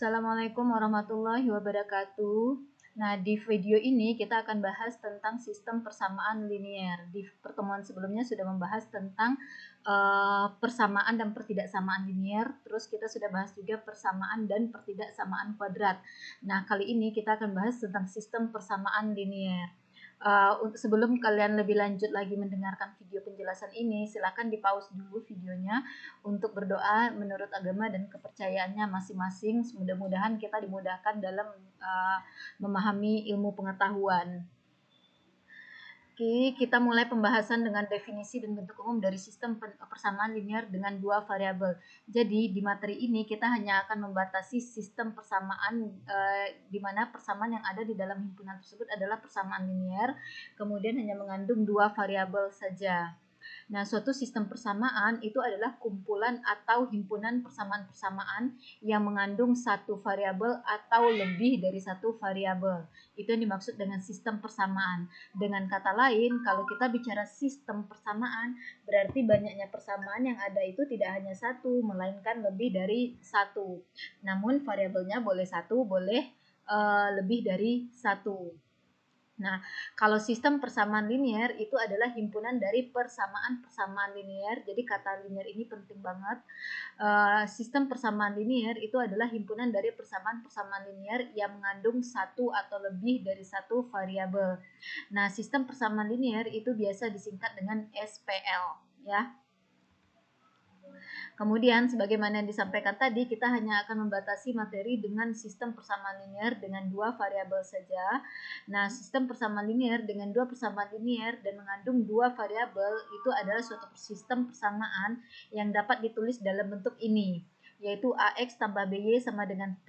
Assalamualaikum warahmatullahi wabarakatuh. Nah, di video ini kita akan bahas tentang sistem persamaan linier. Di pertemuan sebelumnya sudah membahas tentang persamaan dan pertidaksamaan linier. Terus kita sudah bahas juga persamaan dan pertidaksamaan kuadrat. Nah, kali ini kita akan bahas tentang sistem persamaan linier. Sebelum kalian lebih lanjut lagi mendengarkan video penjelasan ini, silakan di-pause dulu videonya untuk berdoa menurut agama dan kepercayaannya masing-masing. Mudah-mudahan kita dimudahkan dalam memahami ilmu pengetahuan. Oke, kita mulai pembahasan dengan definisi dan bentuk umum dari sistem persamaan linier dengan dua variabel. Jadi, di materi ini kita hanya akan membatasi sistem persamaan di mana persamaan yang ada di dalam himpunan tersebut adalah persamaan linier, kemudian hanya mengandung dua variabel saja. Nah, suatu sistem persamaan itu adalah kumpulan atau himpunan persamaan-persamaan yang mengandung satu variabel atau lebih dari satu variabel. Itu yang dimaksud dengan sistem persamaan. Dengan kata lain, kalau kita bicara sistem persamaan, berarti banyaknya persamaan yang ada itu tidak hanya satu, melainkan lebih dari satu. Namun variabelnya boleh satu, boleh lebih dari satu. Nah, kalau sistem persamaan linier itu adalah himpunan dari persamaan-persamaan linier. Jadi kata linier ini penting banget. Sistem persamaan linier itu adalah himpunan dari persamaan-persamaan linier yang mengandung satu atau lebih dari satu variabel. Nah, sistem persamaan linier itu biasa disingkat dengan SPL, ya. Kemudian, sebagaimana yang disampaikan tadi, kita hanya akan membatasi materi dengan sistem persamaan linier dengan dua variabel saja. Nah, sistem persamaan linier dengan dua persamaan linier dan mengandung dua variabel itu adalah suatu sistem persamaan yang dapat ditulis dalam bentuk ini, yaitu AX tambah BY sama dengan P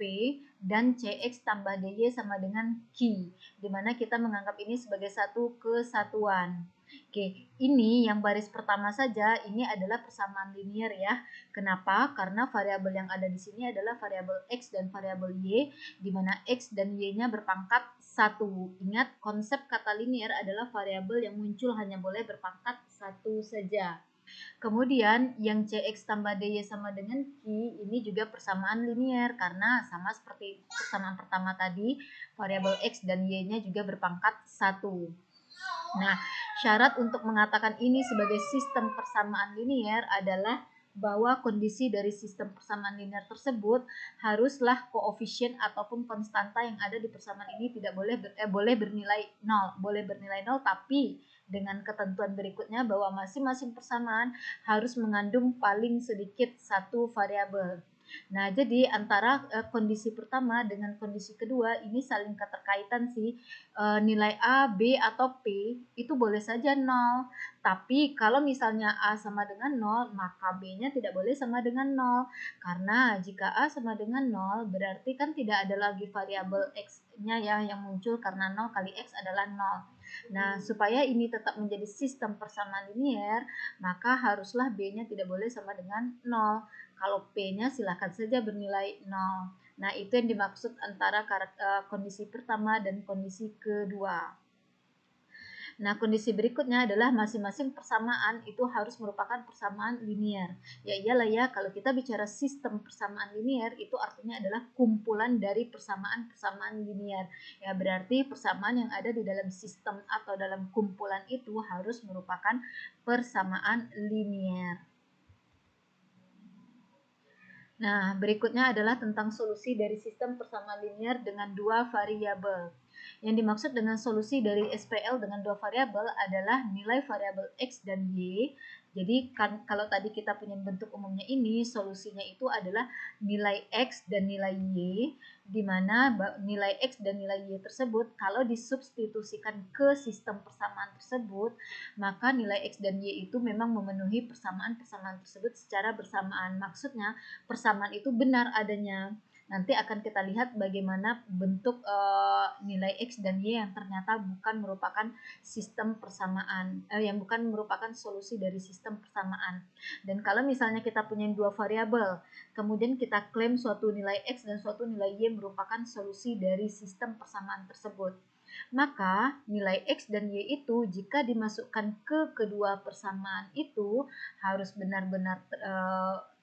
dan CX tambah DY sama dengan Q, di mana kita menganggap ini sebagai satu kesatuan. Oke, ini yang baris pertama saja, ini adalah persamaan linier ya. Kenapa? Karena variabel yang ada di sini adalah variabel X dan variabel Y, di mana X dan Y-nya berpangkat 1. Ingat, konsep kata linier adalah variabel yang muncul hanya boleh berpangkat 1 saja. Kemudian yang CX tambah DY sama dengan Q ini juga persamaan linier karena sama seperti persamaan pertama tadi, variabel X dan Y-nya juga berpangkat 1. Nah, syarat untuk mengatakan ini sebagai sistem persamaan linier adalah bahwa kondisi dari sistem persamaan linier tersebut haruslah koefisien ataupun konstanta yang ada di persamaan ini tidak boleh bernilai 0, tapi dengan ketentuan berikutnya bahwa masing-masing persamaan harus mengandung paling sedikit satu variabel. Nah, jadi antara kondisi pertama dengan kondisi kedua ini saling keterkaitan sih. Nilai A, B, atau P itu boleh saja 0. Tapi kalau misalnya A sama dengan 0, maka B-nya tidak boleh sama dengan 0. Karena jika A sama dengan 0, berarti kan tidak ada lagi variabel X-nya ya yang muncul karena 0 kali X adalah 0. Nah, supaya ini tetap menjadi sistem persamaan linier, maka haruslah B-nya tidak boleh sama dengan 0. Kalau P-nya silakan saja bernilai 0. Nah, itu yang dimaksud antara kondisi pertama dan kondisi kedua. Nah, kondisi berikutnya adalah masing-masing persamaan itu harus merupakan persamaan linier. Ya iyalah ya, kalau kita bicara sistem persamaan linier itu artinya adalah kumpulan dari persamaan-persamaan linier. Ya, berarti persamaan yang ada di dalam sistem atau dalam kumpulan itu harus merupakan persamaan linier. Nah, berikutnya adalah tentang solusi dari sistem persamaan linier dengan dua variabel. Yang dimaksud dengan solusi dari SPL dengan dua variabel adalah nilai variabel X dan Y. Jadi kalau tadi kita punya bentuk umumnya ini, solusinya itu adalah nilai X dan nilai Y, di mana nilai X dan nilai Y tersebut kalau disubstitusikan ke sistem persamaan tersebut, maka nilai X dan Y itu memang memenuhi persamaan-persamaan tersebut secara bersamaan. Maksudnya, persamaan itu benar adanya. Nanti akan kita lihat bagaimana bentuk nilai X dan Y yang ternyata bukan merupakan sistem persamaan, yang bukan merupakan solusi dari sistem persamaan. Dan kalau misalnya kita punya dua variabel, kemudian kita klaim suatu nilai X dan suatu nilai Y merupakan solusi dari sistem persamaan tersebut, maka nilai X dan Y itu jika dimasukkan ke kedua persamaan itu harus benar-benar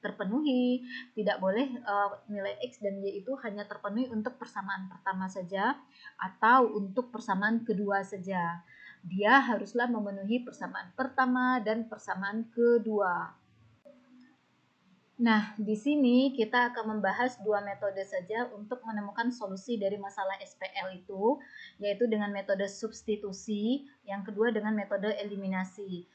terpenuhi. Tidak boleh nilai X dan Y itu hanya terpenuhi untuk persamaan pertama saja atau untuk persamaan kedua saja. Dia haruslah memenuhi persamaan pertama dan persamaan kedua. Nah, di sini kita akan membahas dua metode saja untuk menemukan solusi dari masalah SPL itu, yaitu dengan metode substitusi, yang kedua dengan metode eliminasi.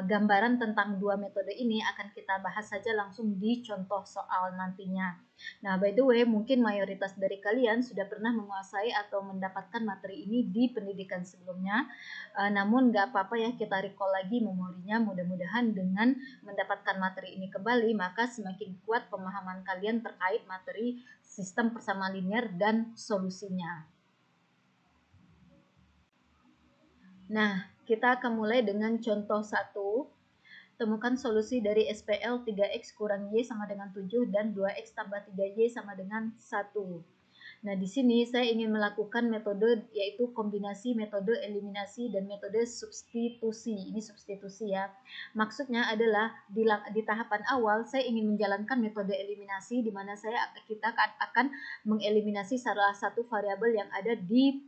Gambaran tentang dua metode ini akan kita bahas saja langsung di contoh soal nantinya. Nah, by the way, mungkin mayoritas dari kalian sudah pernah menguasai atau mendapatkan materi ini di pendidikan sebelumnya, namun nggak apa-apa ya, kita recall lagi memorinya. Mudah-mudahan dengan mendapatkan materi ini kembali, maka semakin kuat pemahaman kalian terkait materi sistem persamaan linear dan solusinya. Nah, kita akan mulai dengan contoh 1. Temukan solusi dari SPL 3X kurang Y sama dengan 7 dan 2X tambah 3Y sama dengan 1. Nah, di sini saya ingin melakukan metode yaitu kombinasi metode eliminasi dan metode substitusi. Ini substitusi ya. Maksudnya adalah di tahapan awal saya ingin menjalankan metode eliminasi di mana kita akan mengeliminasi salah satu variabel yang ada di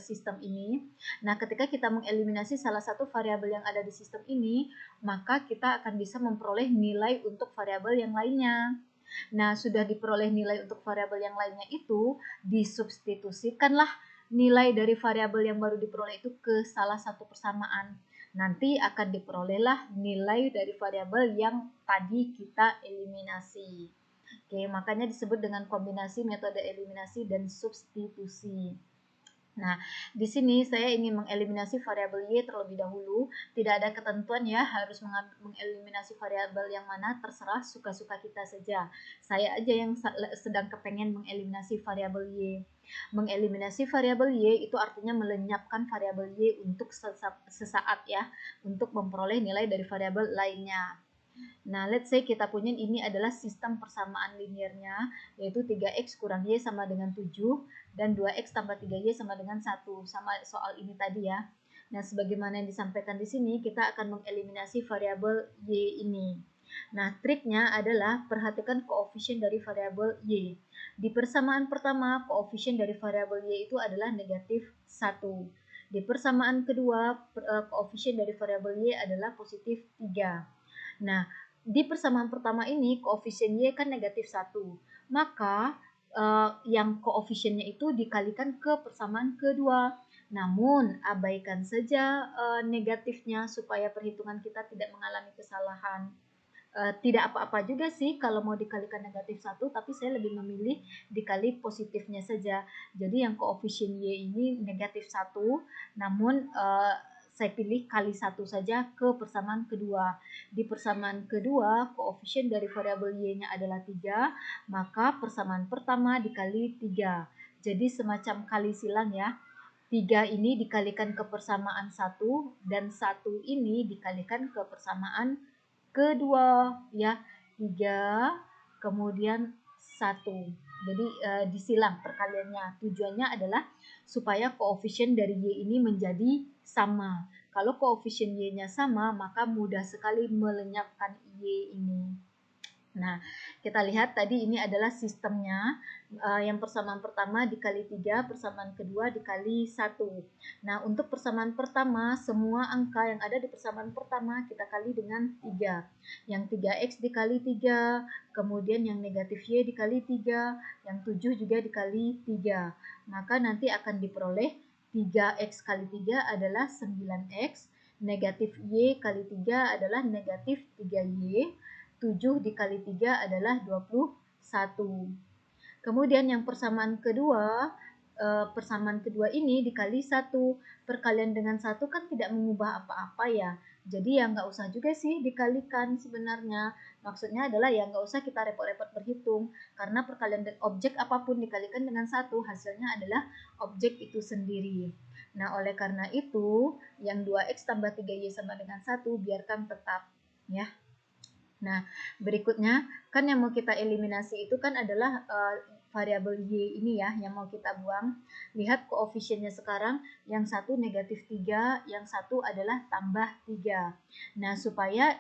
sistem ini. Nah, ketika kita mengeliminasi salah satu variabel yang ada di sistem ini, maka kita akan bisa memperoleh nilai untuk variabel yang lainnya. Nah, sudah diperoleh nilai untuk variabel yang lainnya itu, disubstitusikanlah nilai dari variabel yang baru diperoleh itu ke salah satu persamaan. Nanti akan diperolehlah nilai dari variabel yang tadi kita eliminasi. Oke, makanya disebut dengan kombinasi metode eliminasi dan substitusi. Nah, di sini saya ingin mengeliminasi variabel Y terlebih dahulu. Tidak ada ketentuan ya, harus mengeliminasi variabel yang mana, terserah suka-suka kita saja. Saya aja yang sedang kepengen mengeliminasi variabel Y. Mengeliminasi variabel Y itu artinya melenyapkan variabel Y untuk sesaat ya, untuk memperoleh nilai dari variabel lainnya. Nah, let's say kita punya ini adalah sistem persamaan linearnya, yaitu 3X kurang Y sama dengan 7, dan 2X tambah 3Y sama dengan 1. Sama soal ini tadi ya. Nah, sebagaimana yang disampaikan di sini, kita akan mengeliminasi variabel Y ini. Nah, triknya adalah perhatikan koefisien dari variabel Y. Di persamaan pertama, koefisien dari variabel Y itu adalah negatif 1. Di persamaan kedua, koefisien dari variabel Y adalah positif 3. Nah, di persamaan pertama ini koefisien Y kan negatif 1. Maka yang koefisiennya itu dikalikan ke persamaan kedua. Namun, abaikan saja negatifnya supaya perhitungan kita tidak mengalami kesalahan. Tidak apa-apa juga sih kalau mau dikalikan negatif 1, tapi saya lebih memilih dikali positifnya saja. Jadi yang koefisien Y ini negatif 1, namun saya pilih kali 1 saja ke persamaan kedua. Di persamaan kedua, koefisien dari variabel Y-nya adalah 3, maka persamaan pertama dikali 3. Jadi semacam kali silang ya. 3 ini dikalikan ke persamaan 1, dan 1 ini dikalikan ke persamaan kedua ya. 3 kemudian 1. Jadi disilang perkaliannya. Tujuannya adalah supaya koefisien dari Y ini menjadi sama. Kalau koefisien Y-nya sama, maka mudah sekali melenyapkan Y ini. Nah, kita lihat tadi ini adalah sistemnya. Yang persamaan pertama dikali 3, persamaan kedua dikali 1. Nah, untuk persamaan pertama, semua angka yang ada di persamaan pertama kita kali dengan 3. Yang 3X dikali 3, kemudian yang negatif Y dikali 3, yang 7 juga dikali 3. Maka nanti akan diperoleh 3X kali 3 adalah 9X, negatif Y kali 3 adalah negatif 3Y, 7 dikali 3 adalah 21. Kemudian yang persamaan kedua ini dikali 1. Perkalian dengan 1 kan tidak mengubah apa-apa ya. Jadi ya nggak usah juga sih dikalikan sebenarnya. Maksudnya adalah ya nggak usah kita repot-repot berhitung. Karena perkalian objek apapun dikalikan dengan 1, hasilnya adalah objek itu sendiri. Nah, oleh karena itu, yang 2X tambah 3Y sama dengan 1 biarkan tetap ya. Nah, berikutnya kan yang mau kita eliminasi itu kan adalah variabel Y ini ya, yang mau kita buang. Lihat koefisiennya sekarang, yang satu negatif 3, yang satu adalah tambah 3. Nah, supaya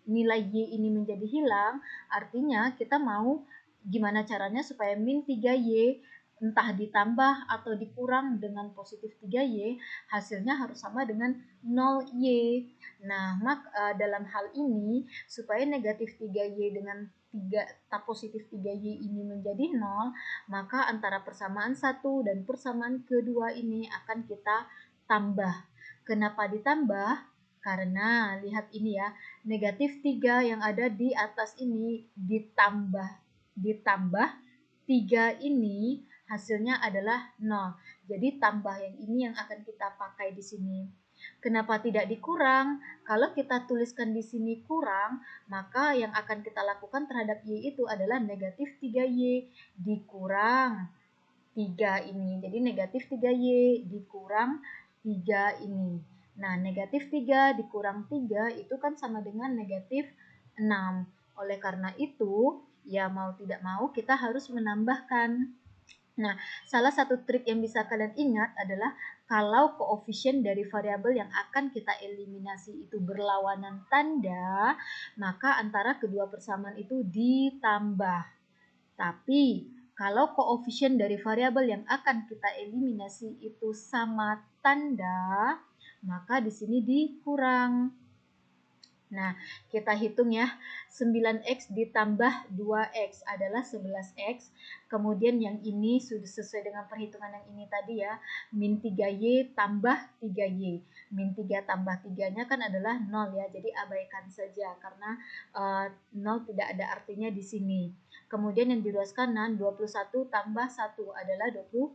nilai Y ini menjadi hilang, artinya kita mau gimana caranya supaya min 3Y entah ditambah atau dikurang dengan positif 3Y, hasilnya harus sama dengan 0Y. Nah, dalam hal ini, supaya negatif 3Y dengan positif 3Y ini menjadi 0, maka antara persamaan 1 dan persamaan kedua ini akan kita tambah. Kenapa ditambah? Karena, lihat ini ya, negatif 3 yang ada di atas ini ditambah 3 ini hasilnya adalah 0. Jadi tambah yang ini yang akan kita pakai di sini. Kenapa tidak dikurang? Kalau kita tuliskan di sini kurang, maka yang akan kita lakukan terhadap Y itu adalah negatif 3Y dikurang 3 ini. Jadi negatif 3Y dikurang 3 ini. Nah, negatif 3 dikurang 3 itu kan sama dengan negatif 6. Oleh karena itu, ya mau tidak mau kita harus menambahkan. Nah, salah satu trik yang bisa kalian ingat adalah kalau koefisien dari variabel yang akan kita eliminasi itu berlawanan tanda, maka antara kedua persamaan itu ditambah. Tapi, kalau koefisien dari variabel yang akan kita eliminasi itu sama tanda, maka di sini dikurang. Nah, kita hitung ya, 9x ditambah 2x adalah 11x. Kemudian yang ini sudah sesuai dengan perhitungan yang ini tadi ya, min 3y tambah 3y. Min 3 tambah 3-nya kan adalah 0 ya, jadi abaikan saja karena 0 tidak ada artinya di sini. Kemudian yang di ruas kanan, 21 tambah 1 adalah 22.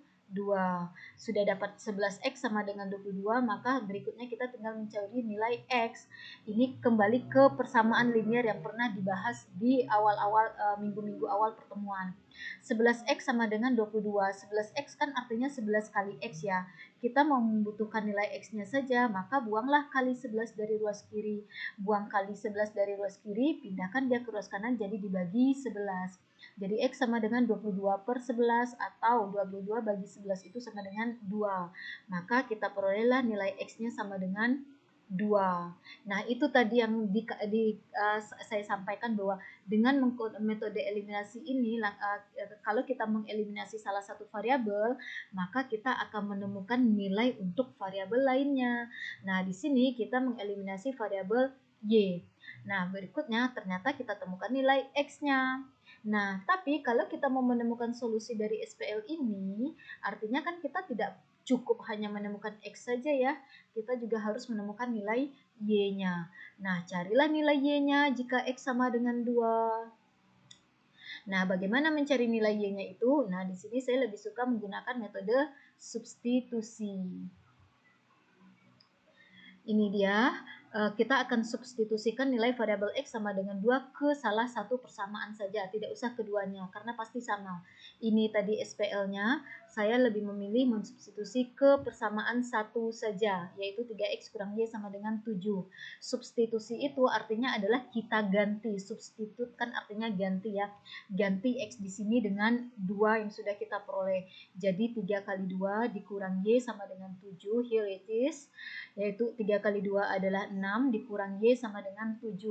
Sudah dapat 11x sama dengan 22, maka berikutnya kita tinggal mencari nilai x. Ini kembali ke persamaan linear yang pernah dibahas di awal-awal minggu-minggu awal pertemuan. 11x sama dengan 22. 11x kan artinya 11 kali x ya. Kita mau membutuhkan nilai x-nya saja, maka buanglah kali 11 dari ruas kiri. Buang kali 11 dari ruas kiri, pindahkan dia ke ruas kanan jadi dibagi 11. Jadi X sama dengan 22 per 11 atau 22 bagi 11 itu sama dengan 2. Maka kita perolehlah nilai X-nya sama dengan 2. Nah, itu tadi yang saya sampaikan bahwa dengan metode eliminasi ini, kalau kita mengeliminasi salah satu variabel, maka kita akan menemukan nilai untuk variabel lainnya. Nah, di sini kita mengeliminasi variabel Y. Nah, berikutnya ternyata kita temukan nilai X-nya. Nah, tapi kalau kita mau menemukan solusi dari SPL ini, artinya kan kita tidak cukup hanya menemukan X saja ya, kita juga harus menemukan nilai Y-nya. Nah, carilah nilai Y-nya jika X sama dengan 2. Nah, bagaimana mencari nilai Y-nya itu? Nah, di sini saya lebih suka menggunakan metode substitusi. Ini dia, kita akan substitusikan nilai variabel X sama dengan 2 ke salah satu persamaan saja, tidak usah keduanya, karena pasti sama. Ini tadi SPL-nya, saya lebih memilih mensubstitusi ke persamaan satu saja, yaitu 3X kurang Y sama dengan 7. Substitusi itu artinya adalah kita ganti, substitut kan artinya ganti ya, ganti X di sini dengan 2 yang sudah kita peroleh. Jadi 3 kali 2 dikurang Y sama dengan 7, here it is. Yaitu 3 kali 2 adalah 6, dikurang Y sama dengan 7.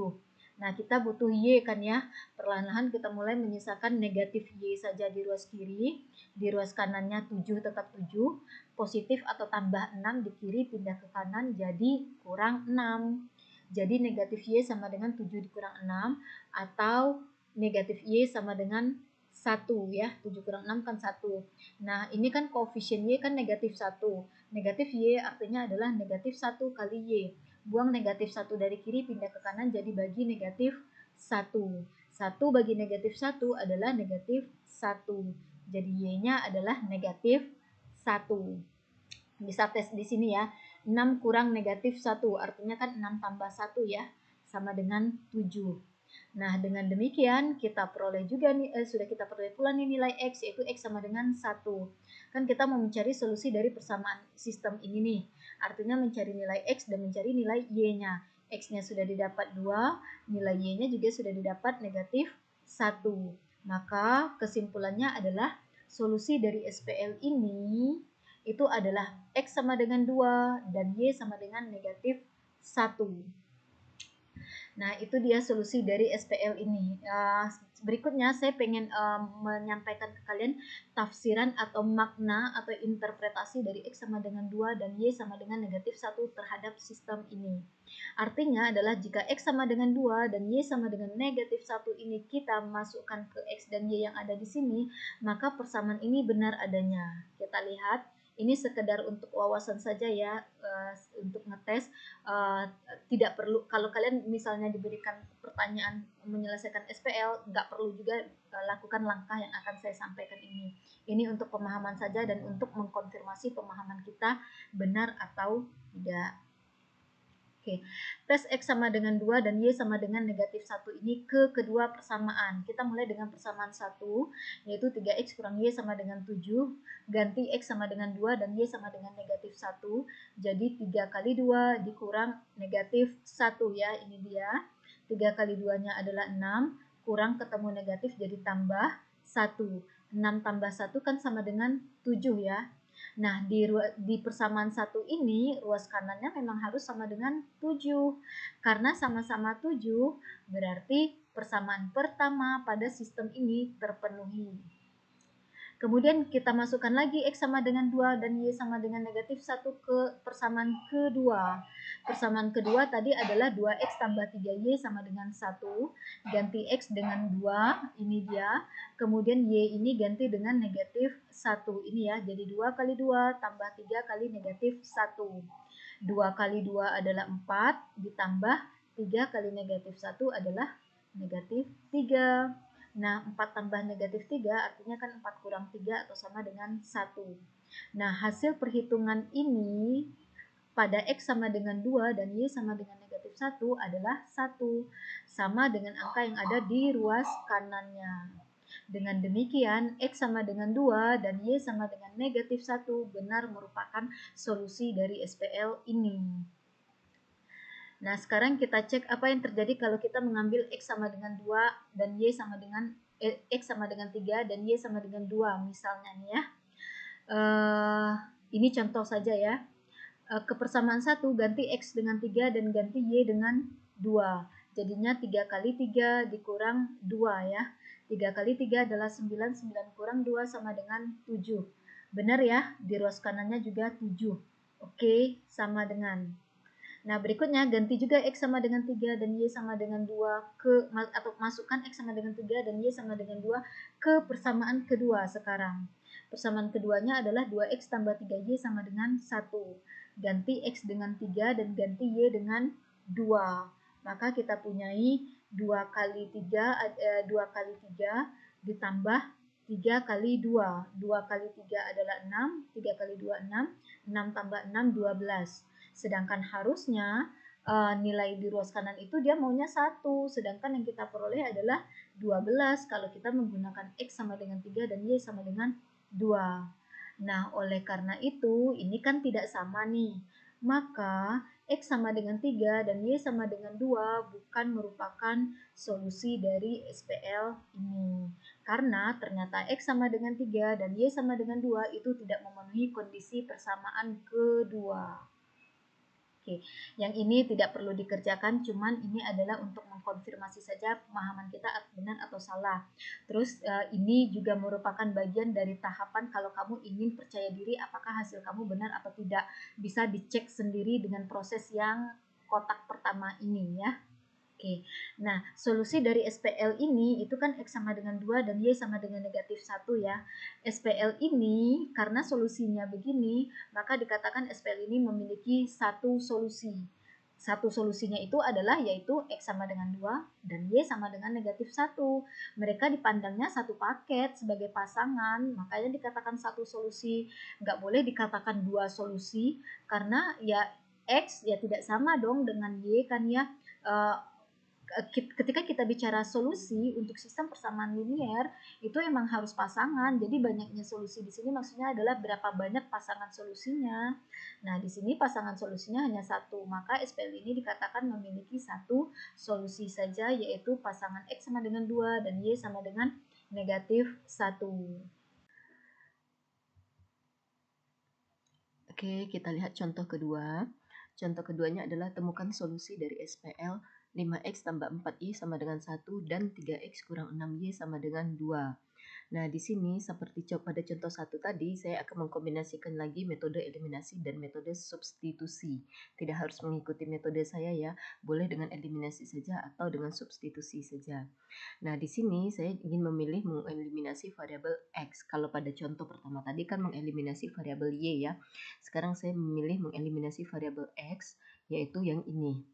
Nah, kita butuh Y kan ya. Perlahan-lahan kita mulai menyisakan negatif Y saja di ruas kiri. Di ruas kanannya 7 tetap 7. Positif atau tambah 6 di kiri pindah ke kanan jadi kurang 6. Jadi negatif Y sama dengan 7 dikurang 6. Atau negatif Y sama dengan 1 ya. 7 kurang 6 kan 1. Nah, ini kan koefisien Y kan negatif 1. Negatif Y artinya adalah negatif 1 kali Y. Buang negatif 1 dari kiri, pindah ke kanan, jadi bagi negatif 1. 1 bagi negatif 1 adalah negatif 1. Jadi Y-nya adalah negatif 1. Bisa tes di sini ya. 6 kurang negatif 1, artinya kan 6 tambah 1 ya, sama dengan 7. Nah, dengan demikian kita peroleh juga nih, sudah kita peroleh pula nih nilai X, yaitu X sama dengan 1. Kan kita mau mencari solusi dari persamaan sistem ini nih. Artinya mencari nilai X dan mencari nilai Y-nya. X-nya sudah didapat 2, nilai Y-nya juga sudah didapat negatif 1. Maka kesimpulannya adalah solusi dari SPL ini itu adalah X sama dengan 2 dan Y sama dengan negatif 1. Nah, itu dia solusi dari SPL ini. Berikutnya saya pengen menyampaikan ke kalian tafsiran atau makna atau interpretasi dari X sama dengan 2 dan Y sama dengan negatif 1 terhadap sistem ini. Artinya adalah jika X sama dengan 2 dan Y sama dengan negatif 1 ini kita masukkan ke X dan Y yang ada di sini, maka persamaan ini benar adanya. Kita lihat, ini sekedar untuk wawasan saja ya, untuk ngetes. Tidak perlu, kalau kalian misalnya diberikan pertanyaan menyelesaikan SPL, nggak perlu juga lakukan langkah yang akan saya sampaikan ini. Ini untuk pemahaman saja dan untuk mengkonfirmasi pemahaman kita benar atau tidak. Oke, tes X sama dengan 2 dan Y sama dengan negatif 1 ini ke kedua persamaan. Kita mulai dengan persamaan 1, yaitu 3X kurang Y sama dengan 7. Ganti X sama dengan 2 dan Y sama dengan negatif 1. Jadi 3 kali 2 dikurang negatif 1 ya, ini dia. 3 kali 2-nya adalah 6, kurang ketemu negatif jadi tambah 1. 6 tambah 1 kan sama dengan 7 ya. Nah, di persamaan 1 ini, ruas kanannya memang harus sama dengan 7. Karena sama-sama 7, berarti persamaan pertama pada sistem ini terpenuhi. Kemudian kita masukkan lagi X sama dengan 2 dan Y sama dengan negatif 1 ke persamaan kedua. Persamaan kedua tadi adalah 2X tambah 3Y sama dengan 1. Ganti X dengan 2, ini dia. Kemudian Y ini ganti dengan negatif 1, ini ya. Jadi 2 kali 2 tambah 3 kali negatif 1. 2 kali 2 adalah 4, ditambah 3 kali negatif 1 adalah negatif 3. Nah, 4 tambah negatif 3 artinya kan 4 kurang 3 atau sama dengan 1. Nah, hasil perhitungan ini pada X sama dengan 2 dan Y sama dengan negatif 1 adalah 1. Sama dengan angka yang ada di ruas kanannya. Dengan demikian, X sama dengan 2 dan Y sama dengan negatif 1 benar merupakan solusi dari SPL ini. Nah, sekarang kita cek apa yang terjadi kalau kita mengambil X sama dengan 2 dan Y sama dengan X sama dengan 3 dan Y sama dengan 2 misalnya nih ya. Ini contoh saja ya. Kepersamaan 1 ganti X dengan 3 dan ganti Y dengan 2. Jadinya 3 kali 3 dikurang 2 ya. 3 kali 3 adalah 9, 9 kurang 2 sama dengan 7. Benar ya, di ruas kanannya juga 7. Oke, sama dengan. Nah, berikutnya ganti juga X sama dengan 3 dan Y sama dengan 2 atau masukkan X sama dengan 3 dan Y sama dengan 2 ke persamaan kedua sekarang. Persamaan keduanya adalah 2X tambah 3Y sama dengan 1. Ganti X dengan 3 dan ganti Y dengan 2. Maka kita punyai 2 kali 3, 2 kali 3 ditambah 3 kali 2. 2 kali 3 adalah 6, 3 kali 2 6, 6 tambah 6 12. Sedangkan harusnya nilai di ruas kanan itu dia maunya 1, sedangkan yang kita peroleh adalah 12 kalau kita menggunakan X sama dengan 3 dan Y sama dengan 2. Nah, oleh karena itu ini kan tidak sama nih. Maka X sama dengan 3 dan Y sama dengan 2 bukan merupakan solusi dari SPL ini. Karena ternyata X sama dengan 3 dan Y sama dengan 2 itu tidak memenuhi kondisi persamaan kedua. Oke, yang ini tidak perlu dikerjakan, cuman ini adalah untuk mengkonfirmasi saja pemahaman kita benar atau salah. Terus ini juga merupakan bagian dari tahapan kalau kamu ingin percaya diri apakah hasil kamu benar atau tidak. Bisa dicek sendiri dengan proses yang kotak pertama ini ya. Oke, nah solusi dari SPL ini itu kan X sama dengan 2 dan Y sama dengan negatif 1 ya. SPL ini karena solusinya begini, maka dikatakan SPL ini memiliki satu solusi. Satu solusinya itu adalah yaitu X sama dengan 2 dan Y sama dengan negatif 1. Mereka dipandangnya satu paket sebagai pasangan, makanya dikatakan satu solusi. Nggak boleh dikatakan dua solusi, karena ya X ya tidak sama dong dengan Y kan ya. Ketika kita bicara solusi untuk sistem persamaan linier itu emang harus pasangan. Jadi banyaknya solusi di sini maksudnya adalah berapa banyak pasangan solusinya. Nah, di sini pasangan solusinya hanya satu, maka SPL ini dikatakan memiliki satu solusi saja, yaitu pasangan X sama dengan 2 dan Y sama dengan negatif 1. Oke, kita lihat contoh kedua. Contoh keduanya adalah temukan solusi dari SPL 5x tambah 4y sama dengan 1 dan 3x kurang 6y sama dengan 2. Nah, di sini seperti pada contoh 1 tadi, saya akan mengkombinasikan lagi metode eliminasi dan metode substitusi. Tidak harus mengikuti metode saya ya, boleh dengan eliminasi saja atau dengan substitusi saja. Nah, di sini saya ingin memilih mengeliminasi variabel X. Kalau pada contoh pertama tadi kan mengeliminasi variabel Y ya. Sekarang saya memilih mengeliminasi variabel X, yaitu yang ini.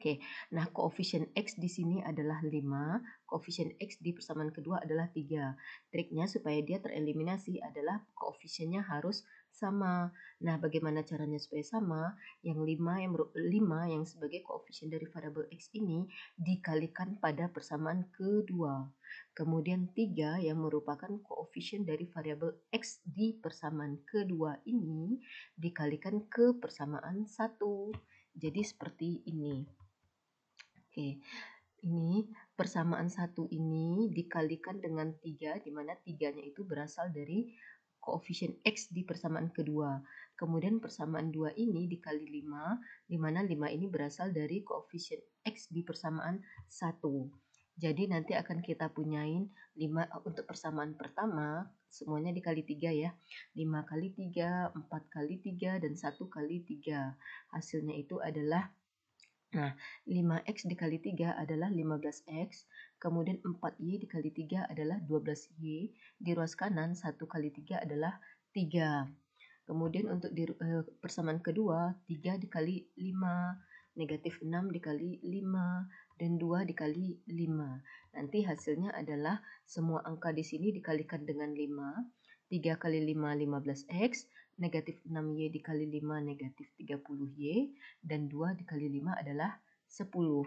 Oke, nah koefisien X di sini adalah 5, koefisien X di persamaan kedua adalah 3. Triknya supaya dia tereliminasi adalah koefisiennya harus sama. Nah, bagaimana caranya supaya sama? Yang 5 yang sebagai koefisien dari variabel X ini dikalikan pada persamaan kedua. Kemudian 3 yang merupakan koefisien dari variabel X di persamaan kedua ini dikalikan ke persamaan 1. Jadi seperti ini. Oke, ini persamaan 1 ini dikalikan dengan 3, di mana 3-nya itu berasal dari koefisien X di persamaan kedua. Kemudian persamaan 2 ini dikali 5, di mana 5 ini berasal dari koefisien X di persamaan 1. Jadi nanti akan kita punyain 5 untuk persamaan pertama, semuanya dikali 3 ya. 5 kali 3, 4 kali 3, dan 1 kali 3. Hasilnya itu adalah, nah, 5x dikali 3 adalah 15x, kemudian 4y dikali 3 adalah 12y, di ruas kanan 1 kali 3 adalah 3. Kemudian untuk di persamaan kedua, 3 dikali 5, negatif 6 dikali 5, dan 2 dikali 5. Nanti hasilnya adalah semua angka di sini dikalikan dengan 5, 3 kali 5, 15x, negatif 6y dikali 5 negatif 30y, dan 2 dikali 5 adalah 10.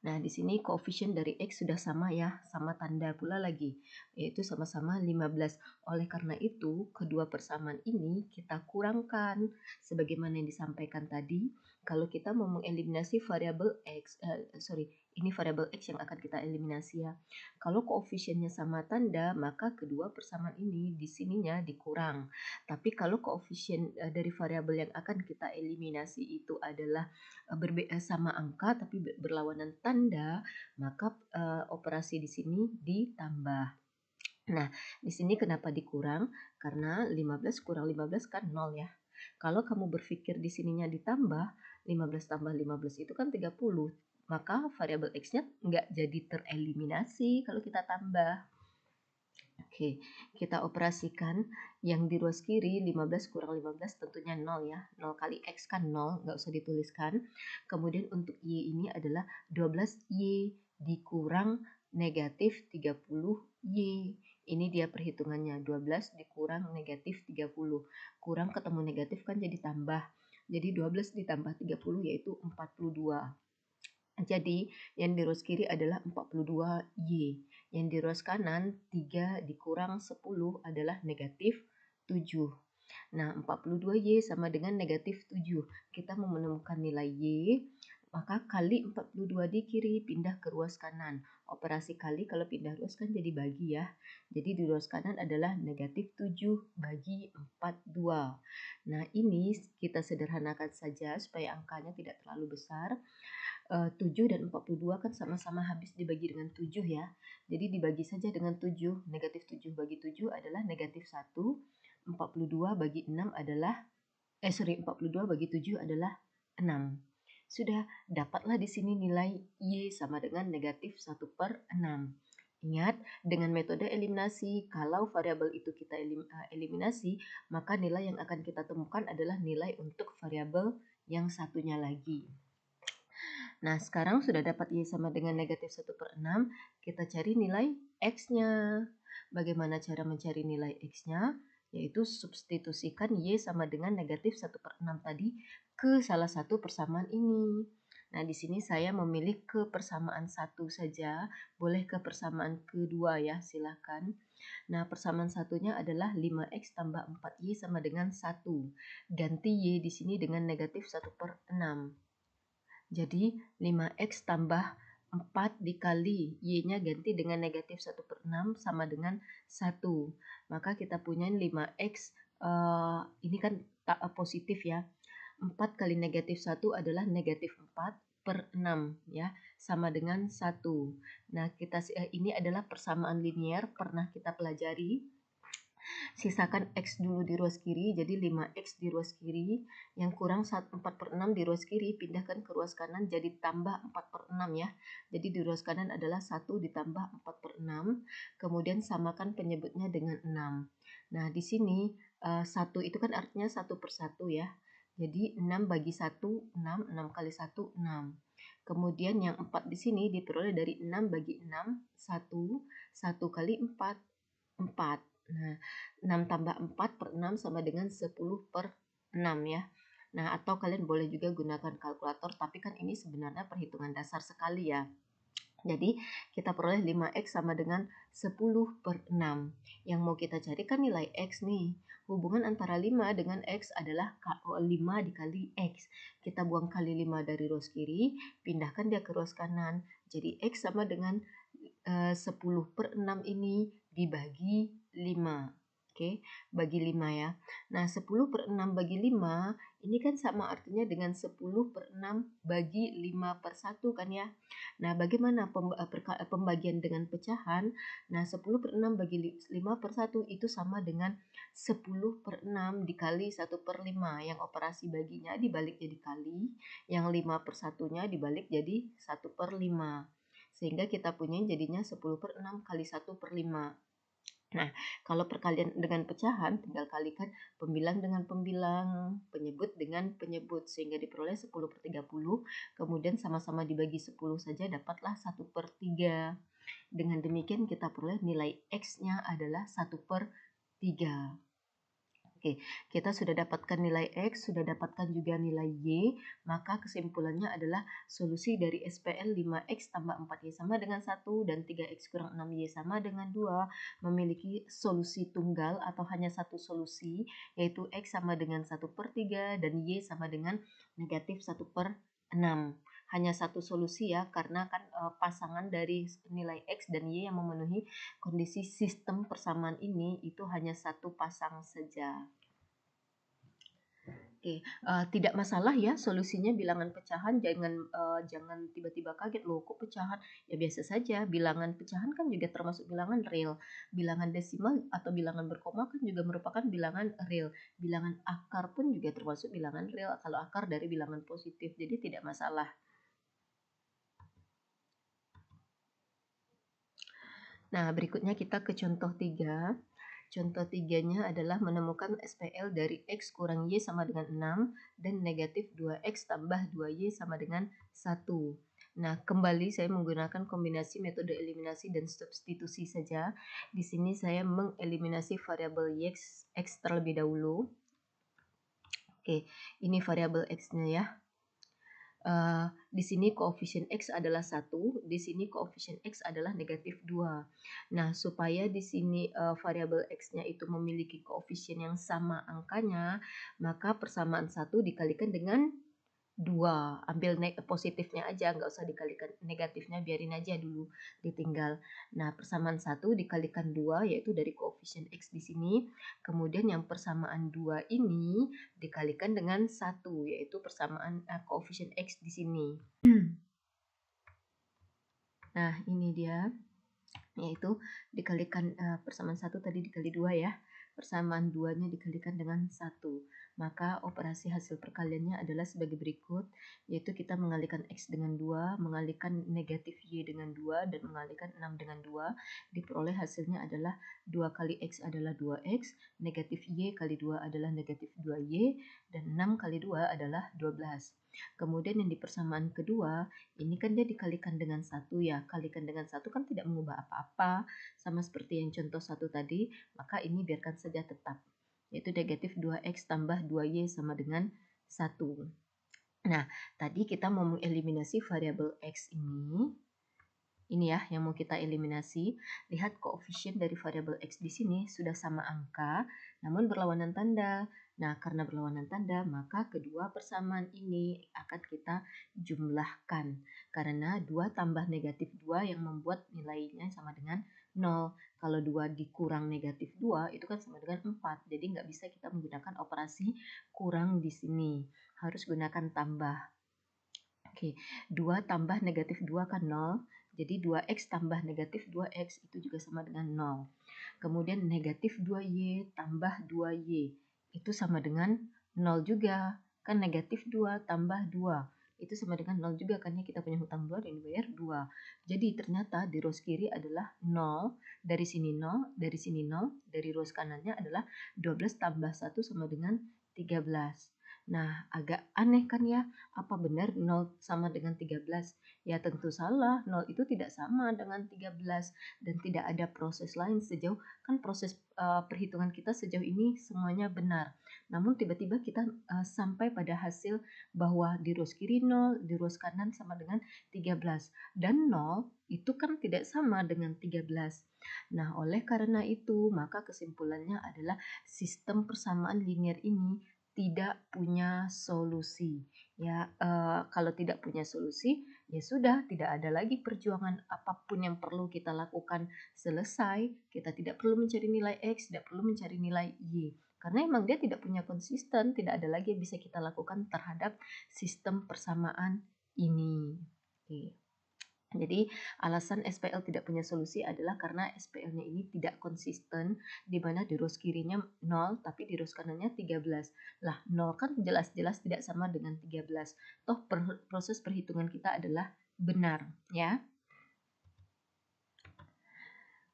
Nah, di sini koefisien dari X sudah sama ya, sama tanda pula lagi, yaitu sama-sama 15. Oleh karena itu, kedua persamaan ini kita kurangkan. Sebagaimana yang disampaikan tadi, kalau kita mau mengeliminasi variabel X, ini variabel X yang akan kita eliminasi ya. Kalau koefisiennya sama tanda, maka kedua persamaan ini di sininya dikurang. Tapi kalau koefisien dari variabel yang akan kita eliminasi itu adalah sama angka tapi berlawanan tanda, maka operasi di sini ditambah. Nah, di sini kenapa dikurang? Karena 15 kurang 15 kan 0 ya. Kalau kamu berpikir di sininya ditambah, 15 tambah 15 itu kan 30. Maka variabel X-nya nggak jadi tereliminasi kalau kita tambah. Oke, kita operasikan yang di ruas kiri 15 kurang 15 tentunya 0 ya. 0 kali X kan 0, nggak usah dituliskan. Kemudian untuk Y ini adalah 12Y dikurang negatif 30Y. Ini dia perhitungannya, 12 dikurang negatif 30. Kurang ketemu negatif kan jadi tambah. Jadi 12 ditambah 30 yaitu 42. Jadi yang di ruas kiri adalah 42Y. Yang di ruas kanan 3 dikurang 10 adalah negatif 7. Nah, 42Y sama dengan negatif 7. Kita mau menemukan nilai Y, maka kali 42 di kiri, pindah ke ruas kanan. Operasi kali kalau pindah ruas kan jadi bagi ya. Jadi di ruas kanan adalah negatif 7 bagi 42. Nah, ini kita sederhanakan saja supaya angkanya tidak terlalu besar. 7 dan 42 kan sama-sama habis dibagi dengan 7 ya. Jadi dibagi saja dengan 7. Negatif 7 bagi 7 adalah negatif 1. 42 bagi 6 adalah 42 bagi 7 adalah 6. Sudah dapatlah di sini nilai Y sama dengan negatif 1/6. Ingat, dengan metode eliminasi, kalau variabel itu kita eliminasi, maka nilai yang akan kita temukan adalah nilai untuk variabel yang satunya lagi. Nah, sekarang sudah dapat Y sama dengan negatif 1/6, kita cari nilai X-nya. Bagaimana cara mencari nilai X-nya? Yaitu substitusikan Y sama dengan negatif 1/6 tadi ke salah satu persamaan ini. Nah, di sini saya memilih ke persamaan 1 saja, boleh ke persamaan kedua ya, silakan. Nah, persamaan satunya adalah 5X tambah 4Y sama dengan 1. Ganti Y di sini dengan negatif 1/6. Jadi 5X tambah 4 dikali Y-nya ganti dengan negatif 1/6 sama dengan 1. Maka kita punya 5X, ini kan positif ya. 4 kali negatif 1 adalah negatif 4. per 6 ya, sama dengan 1. Nah, ini adalah persamaan linear pernah kita pelajari. Sisakan X dulu di ruas kiri, jadi 5X di ruas kiri, yang kurang 4 per 6 di ruas kiri, pindahkan ke ruas kanan jadi tambah 4 per 6 ya. Jadi di ruas kanan adalah 1 ditambah 4 per 6, kemudian samakan penyebutnya dengan 6. Nah, di sini 1 itu kan artinya 1 per 1 ya. Jadi 6 bagi 1, 6, 6 kali 1, 6. Kemudian yang 4 di sini diperoleh dari 6 bagi 6, 1, 1 kali 4, 4. Nah, 6 tambah 4 per 6 sama dengan 10 per 6 ya. Nah, atau kalian boleh juga gunakan kalkulator, tapi kan ini sebenarnya perhitungan dasar sekali ya. Jadi, kita peroleh 5X sama dengan 10 per 6. Yang mau kita cari kan nilai X nih. Hubungan antara 5 dengan X adalah 5 dikali X. Kita buang kali 5 dari ruas kiri, pindahkan dia ke ruas kanan. Jadi, X sama dengan 10 per 6 ini dibagi 5. Oke, bagi 5 ya. Nah, 10 per 6 bagi 5, ini kan sama artinya dengan 10 per 6 bagi 5 per 1 kan ya. Nah, bagaimana pembagian dengan pecahan? Nah, 10 per 6 bagi 5 per 1 itu sama dengan 10 per 6 dikali 1 per 5. Yang operasi baginya dibalik jadi kali, yang 5 per 1-nya dibalik jadi 1 per 5. Sehingga kita punya jadinya 10 per 6 kali 1 per 5. Nah, kalau perkalian dengan pecahan, tinggal kalikan pembilang dengan pembilang, penyebut dengan penyebut, sehingga diperoleh 10 per 30, kemudian sama-sama dibagi 10 saja, dapatlah 1 per 3. Dengan demikian kita peroleh nilai X-nya adalah 1 per 3. Oke, kita sudah dapatkan nilai X, sudah dapatkan juga nilai Y, maka kesimpulannya adalah solusi dari SPL 5X tambah 4Y sama dengan 1 dan 3X kurang 6Y sama dengan 2 memiliki solusi tunggal atau hanya satu solusi, yaitu X sama dengan 1 per 3 dan Y sama dengan negatif 1 per 6. Hanya satu solusi ya, karena kan pasangan dari nilai X dan Y yang memenuhi kondisi sistem persamaan ini itu hanya satu pasang saja. Oke, tidak masalah ya solusinya bilangan pecahan, jangan tiba-tiba kaget, "Loh kok pecahan?" Ya biasa saja, bilangan pecahan kan juga termasuk bilangan real. Bilangan desimal atau bilangan berkoma kan juga merupakan bilangan real. Bilangan akar pun juga termasuk bilangan real kalau akar dari bilangan positif, jadi tidak masalah. Nah, berikutnya kita ke contoh 3. Contoh 3-nya adalah menemukan SPL dari X kurang Y sama dengan 6 dan negatif 2X tambah 2Y sama dengan 1. Nah, kembali saya menggunakan kombinasi metode eliminasi dan substitusi saja. Di sini saya mengeliminasi variabel X terlebih dahulu. Oke, ini variabel X-nya ya. Di sini koefisien X adalah 1, di sini koefisien X adalah negatif 2. Nah, supaya di sini variabel X-nya itu memiliki koefisien yang sama angkanya, maka persamaan 1 dikalikan dengan 2. Ambil positifnya aja, nggak usah dikalikan negatifnya, biarin aja dulu ditinggal. Nah, persamaan 1 dikalikan 2 yaitu dari koefisien X di sini. Kemudian yang persamaan 2 ini dikalikan dengan 1 yaitu persamaan koefisien X di sini. Nah, ini dia, yaitu dikalikan persamaan 1 tadi dikali 2 ya. Persamaan 2-nya dikalikan dengan 1. Maka operasi hasil perkaliannya adalah sebagai berikut, yaitu kita mengalikan X dengan 2, mengalikan negatif Y dengan 2, dan mengalikan 6 dengan 2. Diperoleh hasilnya adalah 2 kali X adalah 2X, negatif Y kali 2 adalah negatif 2Y, dan 6 kali 2 adalah 12. Kemudian yang di persamaan kedua, ini kan dia dikalikan dengan 1 ya. Kalikan dengan 1 kan tidak mengubah apa-apa. Sama seperti yang contoh 1 tadi, maka ini biarkan saja tetap. Yaitu negatif 2X tambah 2Y sama dengan 1. Nah, tadi kita mau mengeliminasi variabel X ini. Ini ya yang mau kita eliminasi. Lihat koefisien dari variabel X di sini sudah sama angka, namun berlawanan tanda. Nah, karena berlawanan tanda, maka kedua persamaan ini akan kita jumlahkan. Karena 2 tambah negatif 2 yang membuat nilainya sama dengan 0. Kalau 2 dikurang negatif 2, itu kan sama dengan 4. Jadi nggak bisa kita menggunakan operasi kurang di sini. Harus gunakan tambah. Oke, 2 tambah negatif 2 kan 0. Jadi 2x tambah negatif 2x itu juga sama dengan 0. Kemudian negatif 2y tambah 2y itu sama dengan 0 juga. Kan negatif 2 tambah 2 itu sama dengan 0 juga, karena kita punya hutang 2 dan dibayar 2. Jadi ternyata di rows kiri adalah 0, dari sini 0, dari sini 0, dari rows kanannya adalah 12 tambah 1 sama dengan 13. Nah, agak aneh kan ya? Apa benar 0 sama dengan 13? Ya tentu salah, 0 itu tidak sama dengan 13 dan tidak ada proses lain sejauh kan proses perhitungan kita sejauh ini semuanya benar. Namun tiba-tiba kita sampai pada hasil bahwa di rows kiri 0, di rows kanan sama dengan 13 dan 0 itu kan tidak sama dengan 13. Nah, oleh karena itu, maka kesimpulannya adalah sistem persamaan linear ini tidak punya solusi. Ya, kalau tidak punya solusi, ya sudah, tidak ada lagi perjuangan apapun yang perlu kita lakukan. Selesai, kita tidak perlu mencari nilai X, tidak perlu mencari nilai Y. Karena emang dia tidak punya konsisten, tidak ada lagi yang bisa kita lakukan terhadap sistem persamaan ini. Oke. Jadi alasan SPL tidak punya solusi adalah karena SPL-nya ini tidak konsisten, di mana di rows kirinya 0 tapi di rows kanannya 13. Lah 0 kan jelas-jelas tidak sama dengan 13. Toh proses perhitungan kita adalah benar ya.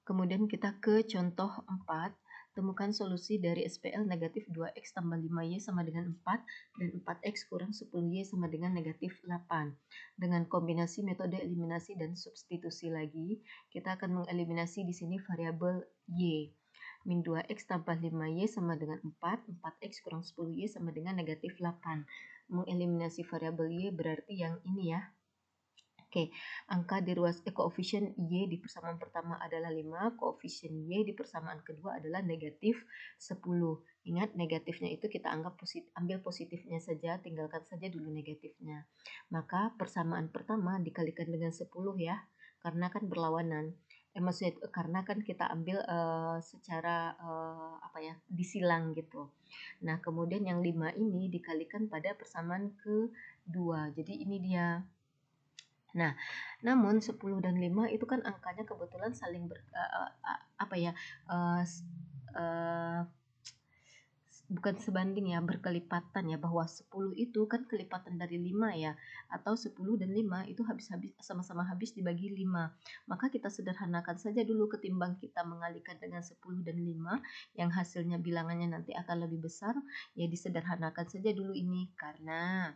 Kemudian kita ke contoh 4. Temukan solusi dari SPL negatif 2x tambah 5y sama dengan 4 dan 4x kurang 10y sama dengan negatif 8. Dengan kombinasi metode eliminasi dan substitusi lagi, kita akan mengeliminasi di sini variabel y. Min 2x tambah 5y sama dengan 4, 4x kurang 10y sama dengan negatif 8. Mengeliminasi variabel y berarti yang ini ya. Oke, angka di ruas koefisien Y di persamaan pertama adalah 5, koefisien Y di persamaan kedua adalah negatif 10. Ingat negatifnya itu kita anggap ambil positifnya saja, tinggalkan saja dulu negatifnya. Maka persamaan pertama dikalikan dengan 10 ya, karena kan berlawanan. Maksudnya karena kan kita ambil secara apa ya, disilang gitu. Nah, kemudian yang 5 ini dikalikan pada persamaan kedua. Jadi ini dia. Nah, namun 10 dan 5 itu kan angkanya kebetulan saling apa ya? Uh, uh, bukan sebanding ya, berkelipatan ya, bahwa 10 itu kan kelipatan dari 5 ya, atau 10 dan 5 itu habis-habis sama-sama habis dibagi 5. Maka kita sederhanakan saja dulu ketimbang kita mengalihkan dengan 10 dan 5 yang hasilnya bilangannya nanti akan lebih besar, ya disederhanakan saja dulu ini karena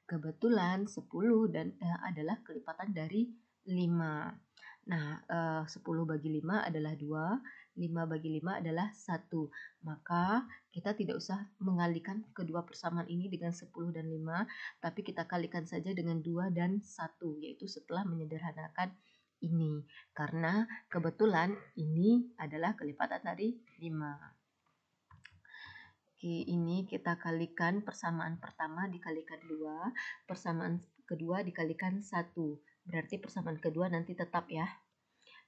kebetulan 10 dan adalah kelipatan dari 5. Nah, 10 bagi 5 adalah 2, 5 bagi 5 adalah 1. Maka kita tidak usah mengalihkan kedua persamaan ini dengan 10 dan 5, tapi kita kalikan saja dengan 2 dan 1, yaitu setelah menyederhanakan ini. Karena kebetulan ini adalah kelipatan dari 5. Oke, ini kita kalikan persamaan pertama dikalikan 2, persamaan kedua dikalikan 1. Berarti persamaan kedua nanti tetap ya.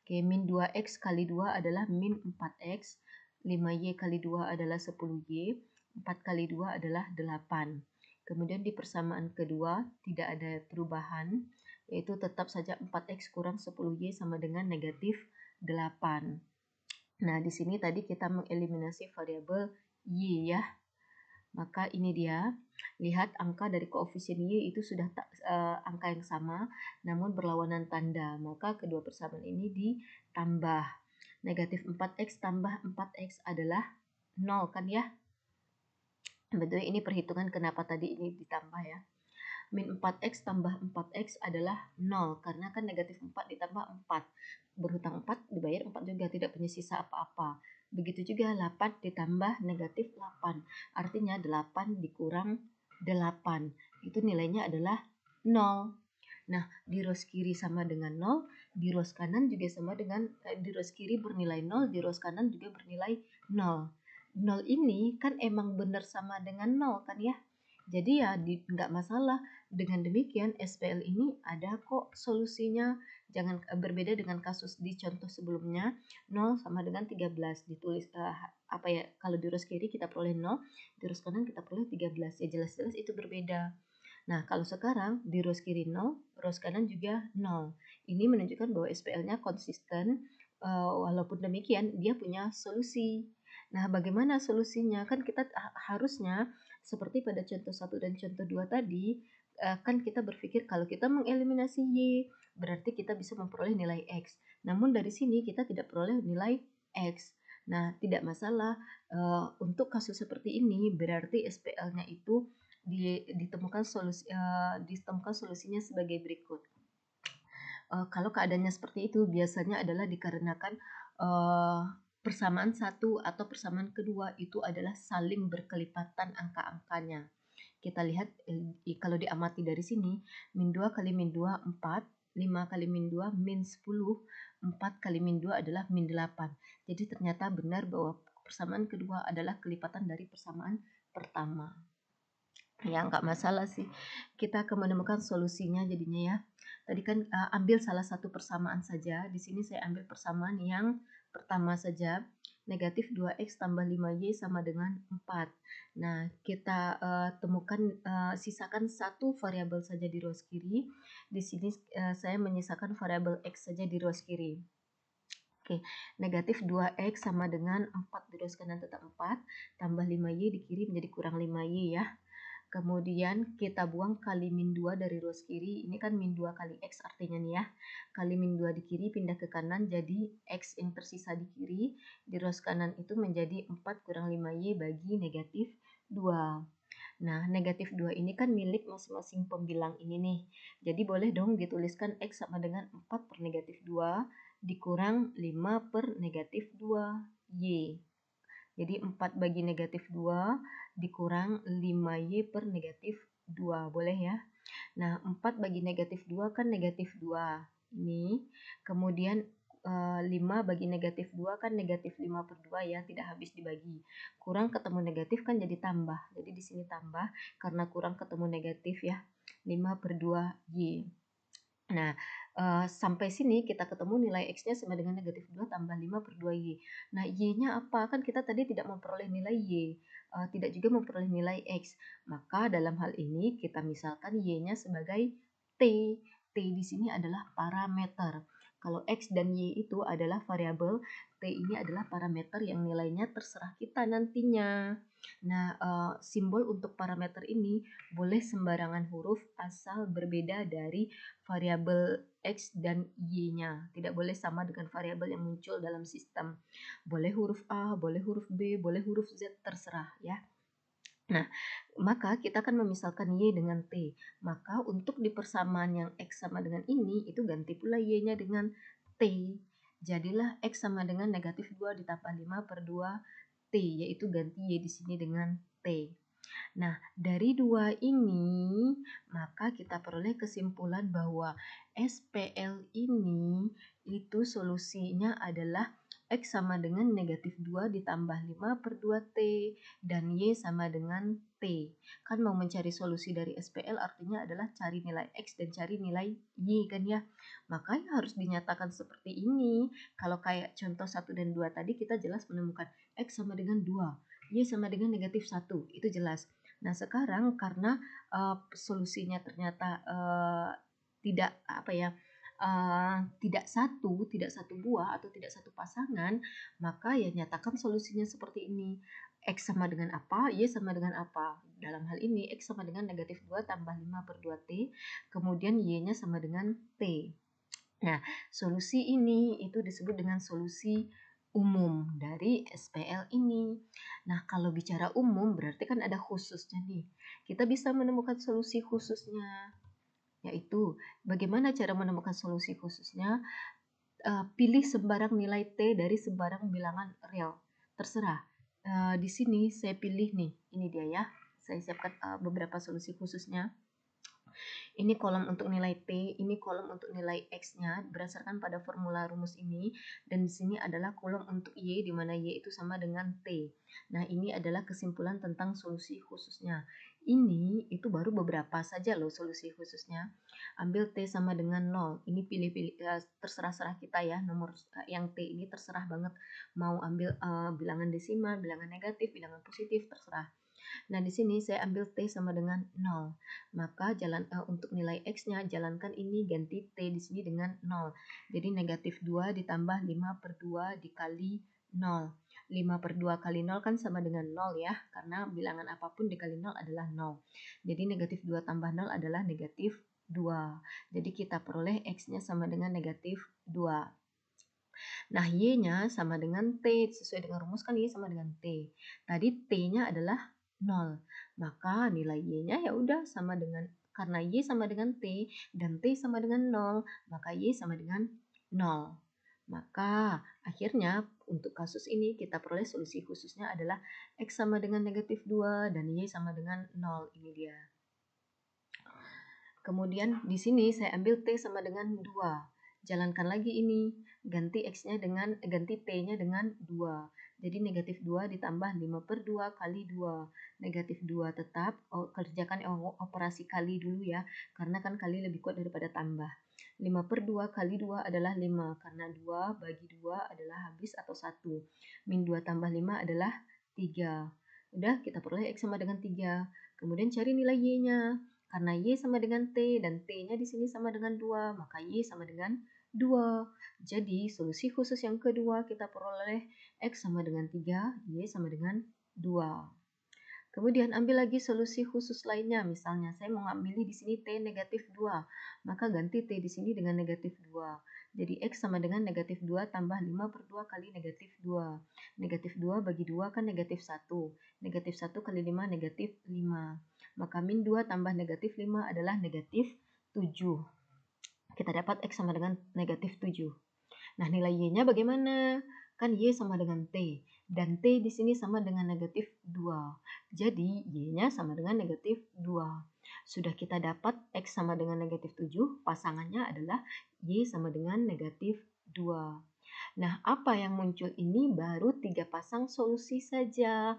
Oke, min 2x kali 2 adalah min 4x, 5y kali 2 adalah 10y, 4 kali 2 adalah 8. Kemudian di persamaan kedua tidak ada perubahan, yaitu tetap saja 4x kurang 10y sama dengan negatif 8. Nah, di sini tadi kita mengeliminasi variabel Y ya. Maka ini dia, lihat angka dari koefisien Y itu sudah angka yang sama, namun berlawanan tanda. Maka kedua persamaan ini ditambah. Negatif 4x tambah 4x adalah 0 kan ya. Betul, ini perhitungan kenapa tadi ini ditambah ya. Min 4x tambah 4x adalah 0, karena kan negatif 4 ditambah 4. Berhutang 4 dibayar 4 juga, tidak punya sisa apa-apa. Begitu juga 8 ditambah negatif 8. Artinya 8 dikurang 8. Itu nilainya adalah 0. Nah, di rows kiri sama dengan 0, di rows kanan juga sama dengan, di rows kiri bernilai 0, di rows kanan juga bernilai 0. 0 ini kan emang benar sama dengan 0 kan ya. Jadi ya nggak masalah. Dengan demikian SPL ini ada kok solusinya. Jangan berbeda dengan kasus di contoh sebelumnya, 0 sama dengan 13 ditulis apa ya, kalau di rows kiri kita peroleh 0, di rows kanan kita peroleh 13. Ya jelas-jelas itu berbeda. Nah, kalau sekarang di rows kiri 0, rows kanan juga 0. Ini menunjukkan bahwa SPL-nya konsisten, walaupun demikian dia punya solusi. Nah, bagaimana solusinya? Kan kita harusnya seperti pada contoh 1 dan contoh 2 tadi, kan kita berpikir kalau kita mengeliminasi Y, berarti kita bisa memperoleh nilai X. Namun dari sini kita tidak peroleh nilai X. Nah, tidak masalah, untuk kasus seperti ini berarti SPL-nya itu ditemukan solusinya sebagai berikut. Kalau keadaannya seperti itu biasanya adalah dikarenakan persamaan satu atau persamaan kedua itu adalah saling berkelipatan angka-angkanya. Kita lihat kalau diamati dari sini, min 2 kali min 2 4, 5 kali min 2 min 10, 4 kali min 2 adalah min 8. Jadi ternyata benar bahwa persamaan kedua adalah kelipatan dari persamaan pertama. Ya nggak masalah sih, kita akan menemukan solusinya jadinya ya. Tadi kan ambil salah satu persamaan saja. Di sini saya ambil persamaan yang pertama saja. Negatif 2x tambah 5y sama dengan 4. Nah, kita temukan, sisakan satu variabel saja di rows kiri. Di sini saya menyisakan variabel x saja di rows kiri. Oke, negatif 2x sama dengan 4 di rows kanan tetap 4, tambah 5y di kiri menjadi kurang 5y ya. Kemudian kita buang kali min 2 dari rows kiri. Ini kan min 2 kali X artinya nih ya. Kali min 2 di kiri pindah ke kanan jadi X yang tersisa di kiri. Di rows kanan itu menjadi 4 kurang 5Y bagi negatif 2. Nah, negatif 2 ini kan milik masing-masing pembilang ini nih. Jadi boleh dong dituliskan X sama dengan 4 per negatif 2 dikurang 5 per negatif 2Y. Jadi 4 bagi negatif 2 dikurang 5Y per negatif 2. Boleh ya? Nah, 4 bagi negatif 2 kan negatif 2. Ini. Kemudian 5 bagi negatif 2 kan negatif 5 per 2 ya, tidak habis dibagi. Kurang ketemu negatif kan jadi tambah. Jadi di sini tambah karena kurang ketemu negatif ya. 5 per 2Y. Nah, sampai sini kita ketemu nilai X-nya sama dengan negatif 2 tambah 5 per 2Y. Nah, Y-nya apa? Kan kita tadi tidak memperoleh nilai Y, tidak juga memperoleh nilai X. Maka dalam hal ini kita misalkan Y-nya sebagai T. T di sini adalah parameter. Kalau X dan Y itu adalah variabel, T ini adalah parameter yang nilainya terserah kita nantinya. Nah, simbol untuk parameter ini boleh sembarangan huruf asal berbeda dari variabel X dan Y-nya. Tidak boleh sama dengan variabel yang muncul dalam sistem. Boleh huruf A, boleh huruf B, boleh huruf Z, terserah ya. Nah, maka kita akan memisalkan Y dengan T. Maka untuk di persamaan yang X sama dengan ini, itu ganti pula Y-nya dengan T. Jadilah X sama dengan negatif 2 ditambah 5 per 2 T, yaitu ganti Y di sini dengan T. Nah, dari dua ini, maka kita peroleh kesimpulan bahwa SPL ini itu solusinya adalah X sama dengan negatif 2 ditambah 5 per 2T dan Y sama dengan T. Kan mau mencari solusi dari SPL artinya adalah cari nilai X dan cari nilai Y kan ya. Makanya harus dinyatakan seperti ini. Kalau kayak contoh 1 dan 2 tadi kita jelas menemukan X sama dengan 2, Y sama dengan negatif 1, itu jelas. Nah, sekarang karena solusinya ternyata tidak apa ya, tidak satu buah atau tidak satu pasangan, maka ya nyatakan solusinya seperti ini. X sama dengan apa, Y sama dengan apa. Dalam hal ini X sama dengan negatif 2 tambah 5 per 2T, kemudian Y-nya sama dengan T. Nah, solusi ini itu disebut dengan solusi umum dari SPL ini. Nah, kalau bicara umum berarti kan ada khususnya nih. Kita bisa menemukan solusi khususnya, yaitu bagaimana cara menemukan solusi khususnya? Pilih sembarang nilai T dari sembarang bilangan real. Terserah. Di sini saya pilih nih, ini dia ya. Saya siapkan beberapa solusi khususnya. Ini kolom untuk nilai T, ini kolom untuk nilai X-nya berdasarkan pada formula rumus ini, dan di sini adalah kolom untuk Y, di mana Y itu sama dengan T. Nah, ini adalah kesimpulan tentang solusi khususnya. Ini itu baru beberapa saja loh solusi khususnya. Ambil T sama dengan 0. Ini pilih-pilih terserah-serah kita ya. Nomor yang T ini terserah banget. Mau ambil bilangan desimal, bilangan negatif, bilangan positif, terserah. Nah, di sini saya ambil T sama dengan 0. Maka untuk nilai X-nya, jalankan ini ganti T di sini dengan 0. Jadi negatif 2 ditambah 5/2 dikali 0. 5/2 kali 0 kan sama dengan 0 ya, karena bilangan apapun dikali 0 adalah 0. Jadi negatif 2 tambah 0 adalah negatif 2. Jadi kita peroleh X-nya sama dengan negatif 2. Nah, Y-nya sama dengan T. Sesuai dengan rumus kan Y sama dengan T. Tadi T-nya adalah 0. Maka nilai Y-nya ya udah sama dengan, karena Y sama dengan T dan T sama dengan 0, maka Y sama dengan 0. Maka akhirnya untuk kasus ini kita peroleh solusi khususnya adalah X sama dengan negatif 2 dan Y sama dengan 0. Ini dia. Kemudian di sini saya ambil T sama dengan 2. Jalankan lagi ini, ganti T-nya dengan 2. Jadi negatif 2 ditambah 5/2 kali 2. Negatif 2 tetap, kerjakan operasi kali dulu ya, karena kan kali lebih kuat daripada tambah. 5/2 kali 2 adalah 5, karena 2 bagi 2 adalah habis atau 1. Min 2 tambah 5 adalah 3. Udah, kita peroleh X sama dengan 3. Kemudian cari nilai Y-nya. Karena Y sama dengan T dan T-nya di sini sama dengan 2, maka Y sama dengan 2. Jadi solusi khusus yang kedua kita peroleh X sama dengan 3, Y sama dengan 2. Kemudian ambil lagi solusi khusus lainnya. Misalnya saya mau ngambil di sini T negatif 2, maka ganti T di sini dengan negatif 2. Jadi X sama dengan negatif 2 tambah 5/2 kali negatif 2. Negatif 2 bagi 2 kan negatif 1. Negatif 1 kali 5 negatif 5. Maka min 2 tambah negatif 5 adalah negatif 7. Kita dapat X sama dengan negatif 7. Nah, nilai Y-nya bagaimana? Kan Y sama dengan T. Dan T di sini sama dengan negatif 2. Jadi, Y-nya sama dengan negatif 2. Sudah kita dapat X sama dengan negatif 7. Pasangannya adalah Y sama dengan negatif 2. Nah, apa yang muncul ini baru 3 pasang solusi saja.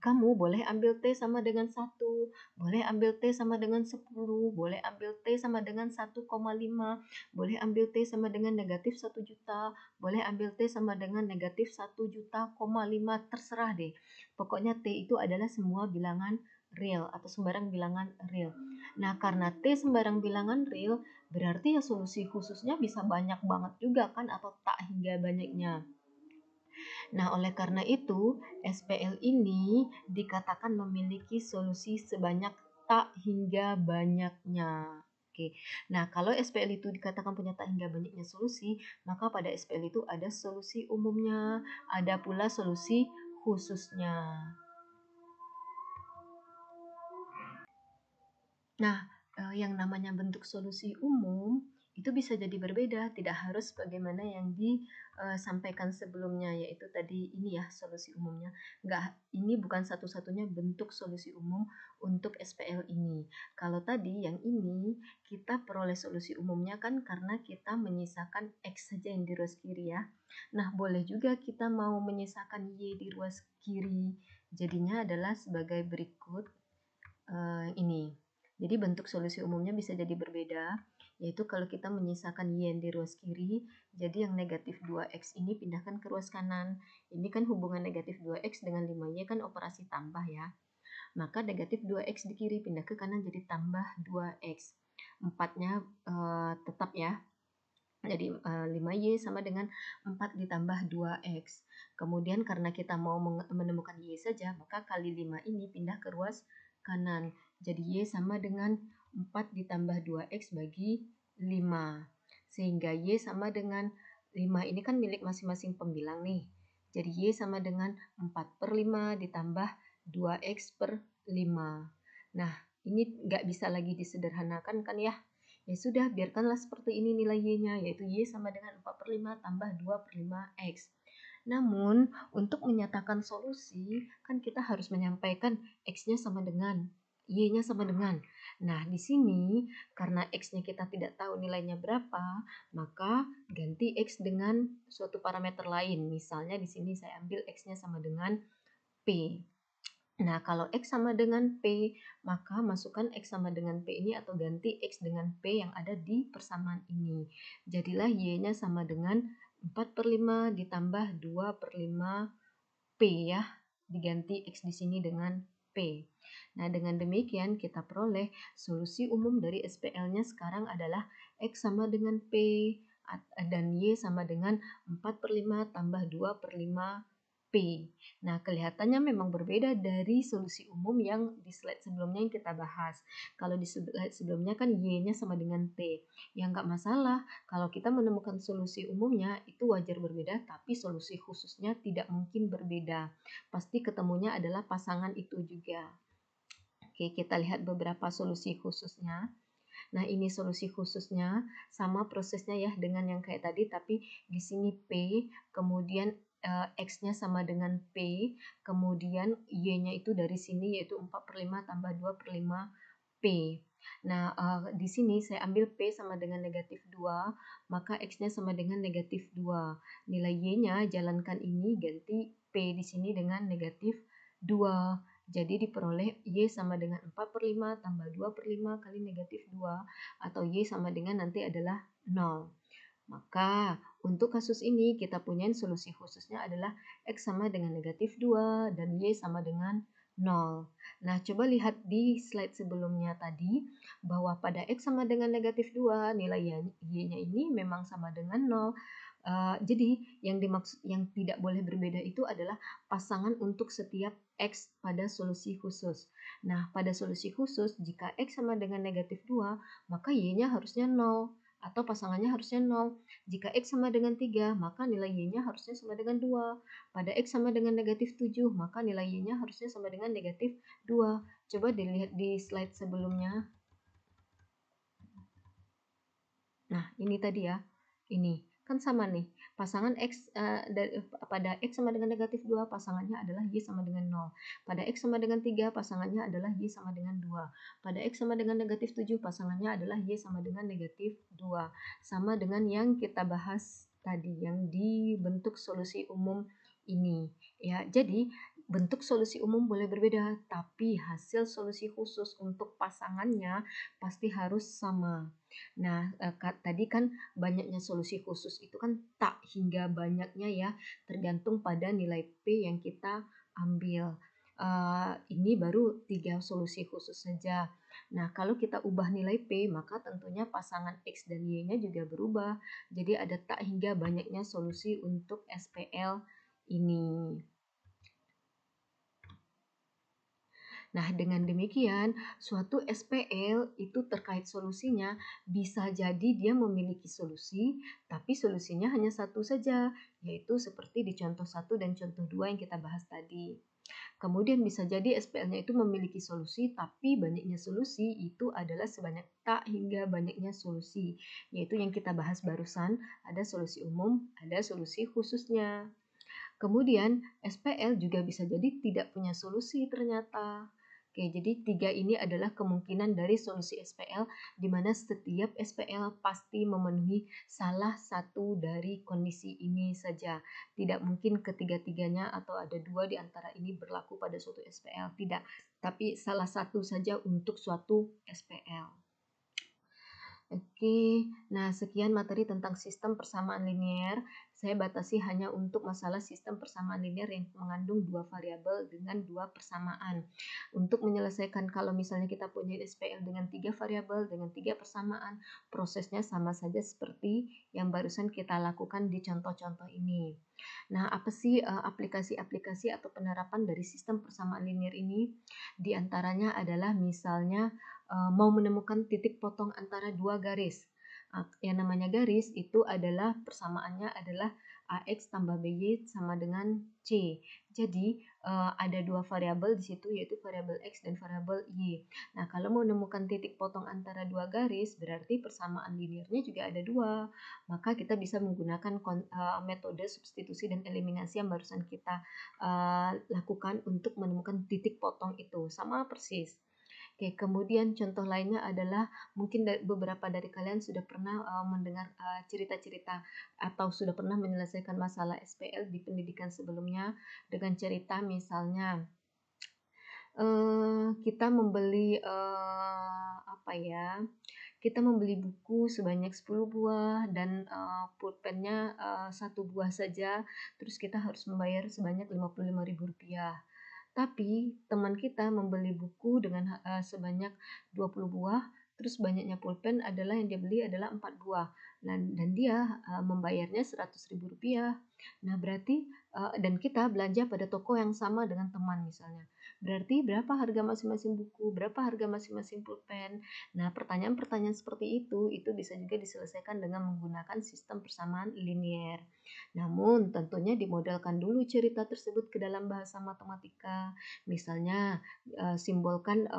Kamu boleh ambil T sama dengan 1, boleh ambil T sama dengan 10, boleh ambil T sama dengan 1,5, boleh ambil T sama dengan negatif 1 juta, boleh ambil T sama dengan negatif 1 juta,5, terserah deh. Pokoknya T itu adalah semua bilangan real atau sembarang bilangan real. Nah, karena T sembarang bilangan real, berarti ya solusi khususnya bisa banyak banget juga kan, atau tak hingga banyaknya. Nah, oleh karena itu, SPL ini dikatakan memiliki solusi sebanyak tak hingga banyaknya. Oke. Nah, kalau SPL itu dikatakan punya tak hingga banyaknya solusi, maka pada SPL itu ada solusi umumnya, ada pula solusi khususnya. Nah, yang namanya bentuk solusi umum itu bisa jadi berbeda, tidak harus bagaimana yang disampaikan sebelumnya, yaitu tadi ini ya solusi umumnya. Ini bukan satu-satunya bentuk solusi umum untuk SPL ini. Kalau tadi yang ini kita peroleh solusi umumnya kan karena kita menyisakan X saja yang di ruas kiri ya. Nah, boleh juga kita mau menyisakan Y di ruas kiri. Jadinya adalah sebagai berikut ini. Jadi bentuk solusi umumnya bisa jadi berbeda, yaitu kalau kita menyisakan Y di ruas kiri, jadi yang negatif 2X ini pindahkan ke ruas kanan. Ini kan hubungan negatif 2X dengan 5Y kan operasi tambah ya. Maka negatif 2X di kiri pindah ke kanan jadi tambah 2X. 4-nya tetap ya. Jadi 5Y sama dengan 4 ditambah 2X. Kemudian karena kita mau menemukan Y saja, maka kali 5 ini pindah ke ruas kanan. Jadi Y sama dengan 4 ditambah 2X bagi 5. Sehingga Y sama dengan 5 ini kan milik masing-masing pembilang nih. Jadi Y sama dengan 4/5 ditambah 2X/5. Nah, ini nggak bisa lagi disederhanakan kan ya. Ya sudah, biarkanlah seperti ini nilai Y-nya, yaitu Y sama dengan 4/5 tambah 2/5X. Namun, untuk menyatakan solusi, kan kita harus menyampaikan X-nya sama dengan, Y-nya sama dengan. Nah, di sini, karena X-nya kita tidak tahu nilainya berapa, maka ganti X dengan suatu parameter lain. Misalnya di sini saya ambil X-nya sama dengan P. Nah, kalau X sama dengan P, maka masukkan X sama dengan P ini atau ganti X dengan P yang ada di persamaan ini. Jadilah Y-nya sama dengan 4/5 ditambah 2/5 P ya. Diganti X di sini dengan P. Nah, dengan demikian kita peroleh solusi umum dari SPL-nya sekarang adalah X sama dengan P dan Y sama dengan 4/5 tambah 2/5 P. Nah, kelihatannya memang berbeda dari solusi umum yang di slide sebelumnya yang kita bahas. Kalau di slide sebelumnya kan Y-nya sama dengan T. Ya nggak masalah, kalau kita menemukan solusi umumnya itu wajar berbeda, tapi solusi khususnya tidak mungkin berbeda. Pasti ketemunya adalah pasangan itu juga. Oke, kita lihat beberapa solusi khususnya. Nah, ini solusi khususnya sama prosesnya ya dengan yang kayak tadi, tapi di sini P, kemudian X-nya sama dengan P, kemudian Y-nya itu dari sini yaitu 4/5 tambah 2/5 P. Nah, di sini saya ambil P sama dengan negatif 2, maka X-nya sama dengan negatif 2. Nilai Y-nya jalankan ini ganti P di sini dengan negatif 2. Jadi diperoleh Y sama dengan 4/5 tambah 2/5 kali negatif 2 atau Y sama dengan nanti adalah 0. Maka untuk kasus ini kita punya solusi khususnya adalah X sama dengan negatif 2 dan Y sama dengan 0. Nah, coba lihat di slide sebelumnya tadi bahwa pada X sama dengan negatif 2 nilai Y-nya ini memang sama dengan 0. Jadi yang tidak boleh berbeda itu adalah pasangan untuk setiap X pada solusi khusus. Nah, pada solusi khusus jika X sama dengan negatif 2 maka Y-nya harusnya 0 atau pasangannya harusnya 0. Jika X sama dengan 3 maka nilai Y-nya harusnya sama dengan 2. Pada X sama dengan negatif 7 maka nilai Y-nya harusnya sama dengan negatif 2. Coba dilihat di slide sebelumnya. Nah, ini tadi ya. Ini kan sama nih. Pasangan X pada X sama dengan negatif 2 pasangannya adalah Y sama dengan 0. Pada X sama dengan 3 pasangannya adalah Y sama dengan 2. Pada X sama dengan negatif 7 pasangannya adalah Y sama dengan negatif 2. Sama dengan yang kita bahas tadi yang dibentuk solusi umum ini. Ya, jadi bentuk solusi umum boleh berbeda, tapi hasil solusi khusus untuk pasangannya pasti harus sama. Nah, tadi kan banyaknya solusi khusus itu kan tak hingga banyaknya ya, tergantung pada nilai P yang kita ambil. Ini baru 3 solusi khusus saja. Nah, kalau kita ubah nilai P, maka tentunya pasangan X dan Y-nya juga berubah. Jadi ada tak hingga banyaknya solusi untuk SPL ini. Nah, dengan demikian, suatu SPL itu terkait solusinya bisa jadi dia memiliki solusi, tapi solusinya hanya satu saja, yaitu seperti di contoh 1 dan contoh 2 yang kita bahas tadi. Kemudian bisa jadi SPL-nya itu memiliki solusi, tapi banyaknya solusi itu adalah sebanyak tak hingga banyaknya solusi, yaitu yang kita bahas barusan, ada solusi umum, ada solusi khususnya. Kemudian SPL juga bisa jadi tidak punya solusi ternyata. Oke, jadi 3 ini adalah kemungkinan dari solusi SPL di mana setiap SPL pasti memenuhi salah satu dari kondisi ini saja. Tidak mungkin ketiga-tiganya atau ada 2 di antara ini berlaku pada suatu SPL. Tidak, tapi salah satu saja untuk suatu SPL. Oke, nah sekian materi tentang sistem persamaan linear. Saya batasi hanya untuk masalah sistem persamaan linear yang mengandung 2 variabel dengan 2 persamaan. Untuk menyelesaikan kalau misalnya kita punya SPL dengan 3 variabel dengan 3 persamaan, prosesnya sama saja seperti yang barusan kita lakukan di contoh-contoh ini. Nah, apa sih aplikasi-aplikasi atau penerapan dari sistem persamaan linear ini? Di antaranya adalah misalnya mau menemukan titik potong antara 2 garis. Yang namanya garis itu adalah persamaannya adalah AX tambah BY sama dengan C. Jadi ada 2 variabel di situ yaitu variabel X dan variabel Y. Nah, kalau mau menemukan titik potong antara 2 garis berarti persamaan linearnya juga ada 2. Maka kita bisa menggunakan metode substitusi dan eliminasi yang barusan kita lakukan untuk menemukan titik potong itu. Sama persis. Oke, kemudian contoh lainnya adalah mungkin beberapa dari kalian sudah pernah mendengar cerita-cerita atau sudah pernah menyelesaikan masalah SPL di pendidikan sebelumnya dengan cerita misalnya kita membeli apa ya? Kita membeli buku sebanyak 10 buah dan pulpennya 1 buah saja, terus kita harus membayar sebanyak Rp55.000. Tapi teman kita membeli buku dengan sebanyak 20 buah, terus banyaknya pulpen adalah yang dia beli adalah 4 buah. Dan dia membayarnya Rp100.000. Nah, berarti dan kita belanja pada toko yang sama dengan teman misalnya. Berarti berapa harga masing-masing buku, berapa harga masing-masing pulpen. Nah, pertanyaan-pertanyaan seperti itu bisa juga diselesaikan dengan menggunakan sistem persamaan linier. Namun, tentunya dimodelkan dulu cerita tersebut ke dalam bahasa matematika. Misalnya, simbolkan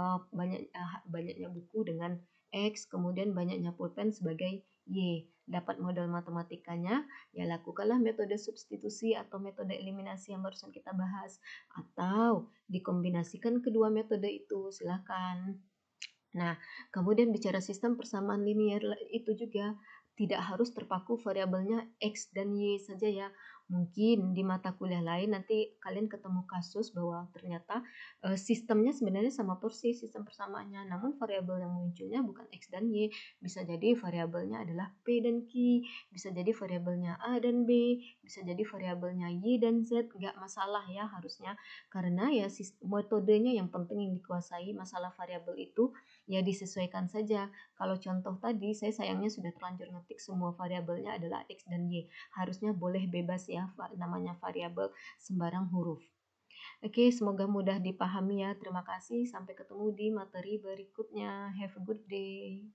banyaknya buku dengan X, kemudian banyaknya pulpen sebagai Y. Dapat model matematikanya, ya lakukanlah metode substitusi atau metode eliminasi yang barusan kita bahas. Atau dikombinasikan kedua metode itu, silakan. Nah, kemudian bicara sistem persamaan linier itu juga tidak harus terpaku variabelnya X dan Y saja ya. Mungkin di mata kuliah lain nanti kalian ketemu kasus bahwa ternyata sistemnya sebenarnya sama persis sistem persamaannya, namun variabel yang munculnya bukan X dan Y. Bisa jadi variabelnya adalah P dan Q, bisa jadi variabelnya A dan B, bisa jadi variabelnya Y dan Z, nggak masalah ya harusnya. Karena ya metodenya yang penting yang dikuasai, masalah variabel itu ya disesuaikan saja. Kalau contoh tadi, saya sayangnya sudah terlanjur ngetik semua variabelnya adalah X dan Y. Harusnya boleh bebas ya, namanya variabel sembarang huruf. Oke, semoga mudah dipahami ya. Terima kasih. Sampai ketemu di materi berikutnya. Have a good day.